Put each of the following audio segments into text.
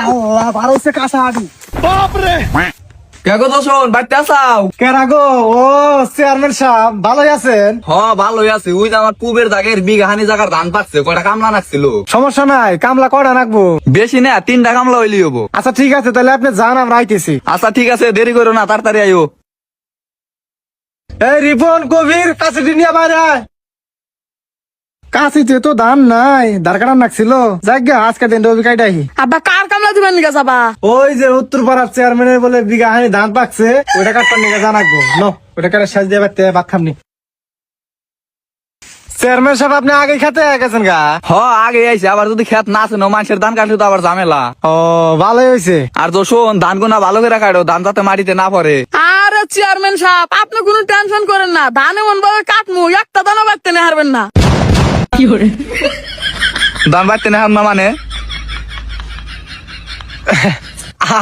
আল্লাহ ভারতে কাঁচা আগুন। বাপরে কে গো দোষণ বাড়িতে আসাও? কেরা গো? ও চেয়ারম্যান সাহেব ভালোই আছেন? হ ভালোই আছে। ওই যে আমার পুবের দাগের বিঘাহানি জায়গার ধান পাচ্ছে, কয়টা কামলা নাকছিল। সমস্যা নাই, কামলা কয়টা রাখবো? বেশি না, 3টা কামলা হইলি হবো। আচ্ছা ঠিক আছে, তাহলে আপনি যান, আমরা আইতেছি। আচ্ছা ঠিক আছে, দেরি করো না, তাড়াতাড়ি আইও। এই রিপন, কবির, কাছে নিয়ে বাইরে আয়। কাশিতে তো ধান নাই, দরকার নাকছিল। যাক গে, আজকে দিন রবি কাইটাই। আব্বা কার কামলা দিবেন নিকা যাবা? ওই যে উত্তর পাড়ার চেয়ারম্যানের বলে বিঘা হানি ধান পাকছে, ওইটা কাটবার নিয়ে জানাকবো। নো, ওইটা কাটে সাজ দিয়ে বাড়তে ভাত খামনি। চেয়ারম্যান সাহেব, আপনি আগে খেতে গেছেন গা? হ আগে আইছে, আবার যদি খেত না আছে, মানুষের ধান কাটলে তো আবার ঝামেলা। ও ভালোই হয়েছে। আর দোষণ ধান গোনা ভালো করে কাটো, ধান যাতে মাটিতে না পড়ে। আরে চেয়ারম্যান সাহেব, আপনি কোনো টেনশন করেন না, ধান এমন ভাবে কাটমু একটা দানও বাড়তে না হারবেন না। ধান বাড়তে না হার না মানে?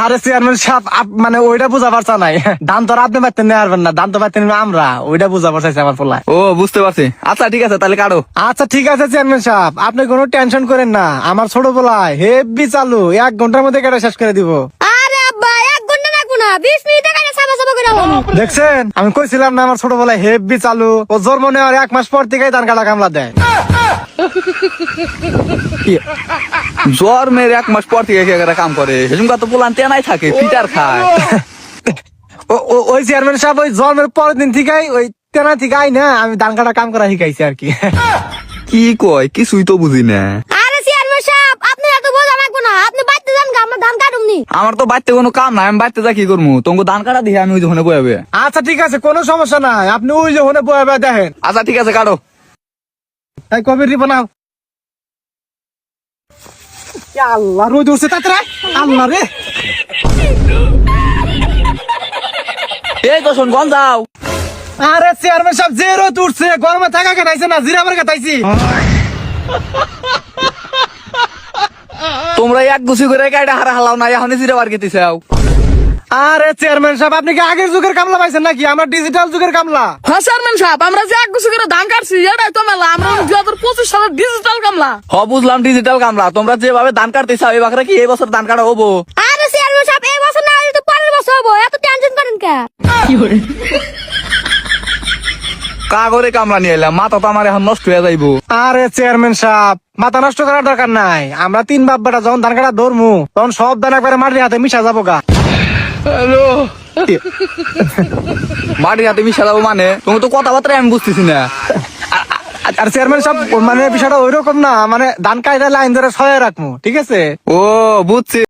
আরে চেয়ারম্যান সাহেব, মানে ওইটা বুঝা পারছা নাই। ধান তো আর আপনি বাড়তে নিয়ে পারবেন না, ধান তো বাড়তে নিবে আমরা। ওইটা বুঝা পারছে আমার পোলায়। ও বুঝতে পারছি। আচ্ছা ঠিক আছে, তাহলে কাটো। আচ্ছা ঠিক আছে চেয়ারম্যান সাহেব, আপনি কোনো টেনশন করেন না। আমার ছোট পোলায় হেভি চালু, 1 ঘন্টার মধ্যে কেটে শেষ করে দিব। আরে আব্বা 1 ঘন্টা লাগবো না, 20 মিনিটে কাটে সাবা সাবা করে হবো। দেখছেন, আমি কইছিলাম না আমার ছোট পোলায় হেভি চালু। ও জন্ম নেওয়ার 1 মাস পর থেকেই ধান কাটা কামলা দেয়। জ্বর মেয়ের 1 মাস পর থেকে একেবারে কাম করে, সেজন্য তো পোলান তেনাই থাকে, ফিটার খায়। ওই চেয়ারম্যান সাহেব ওই জন্মের পরের দিন থেকেই ওই তেনা থেকে আই না, আমি ধান কাটা কাম করা শিখাইছি আর কি। কি কয় কিছুই তো বুঝি না। আরে চেয়ারম্যান সাহেব, আপনি এত বোঝা লাগবো না, আপনি বাইতে যান গা, আমরা ধান কাটুমনি। আমার তো বাড়িতে কোনো কাম নাই, আমি বাড়িতে যা কি করবো? তোমাকে ধান কাটা দিয়ে আমি ওই যখন বয়াবে। আচ্ছা ঠিক আছে, কোনো সমস্যা নাই, আপনি ওই যে ওখানে বয়ে বয়ে দেখেন। আচ্ছা ঠিক আছে, কাটো। এই কবির রিপন নাও। আল্লাহ রোদ উঠছে তাড়াতাড়ি। আল্লাহ রে, এই তো শোন, গন যাও। আরে চেয়ারম্যান সাহেব যে রোদ উঠছে, গরমে থাকা কাটাইছে না, জিরাবার কাটাইছি। তোমরা এক গুছি করে কাটা হারা হালাও না, এখন জিরা বার কেতে চাও। আরে চেয়ারম্যান সাহেব, আপনি কি আগের যুগের কামলা পাইছেন নাকি? আমার ডিজিটাল যুগের কামলা। হ্যাঁ চেয়ারম্যান সাহেব, আমরা যে 1 গুছি করে ধান কাটছি এটাই তো মেলা। আমরা 2025 সালের ডিজিটাল কামলা। হ বুঝলাম, ডিজিটাল কামলা। তোমরা যেভাবে ধান কাটতে চাও, এই বাকরা কি এই বছর ধান কাটা হবো? আরে চেয়ারম্যান সাহেব, এই বছর না হলে তো পরের বছর হবো, এত টেনশন করেন কে? কাগরে কামলা নিয়ে এলাম, মাথা তো আমার এখন নষ্ট হয়ে যাইবো। আরে চেয়ারম্যান সাহেব, মাথা নষ্ট করার দরকার নাই। আমরা 3 বাপ বেটা যখন ধান কাটা ধরমু, তখন সব ধান একবারে মাটির হাতে মিশা যাবো গা। মাটির হাতে মিশা যাবো মানে? তুমি তো কথাবার্তা আমি বুঝতেছি না। আর চেয়ারম্যান সাহেব, মানে বিষয়টা ওইরকম না, মানে ধান কাটা লাইন ধরে সহায় রাখবো, ঠিক আছে? ও বুঝছি।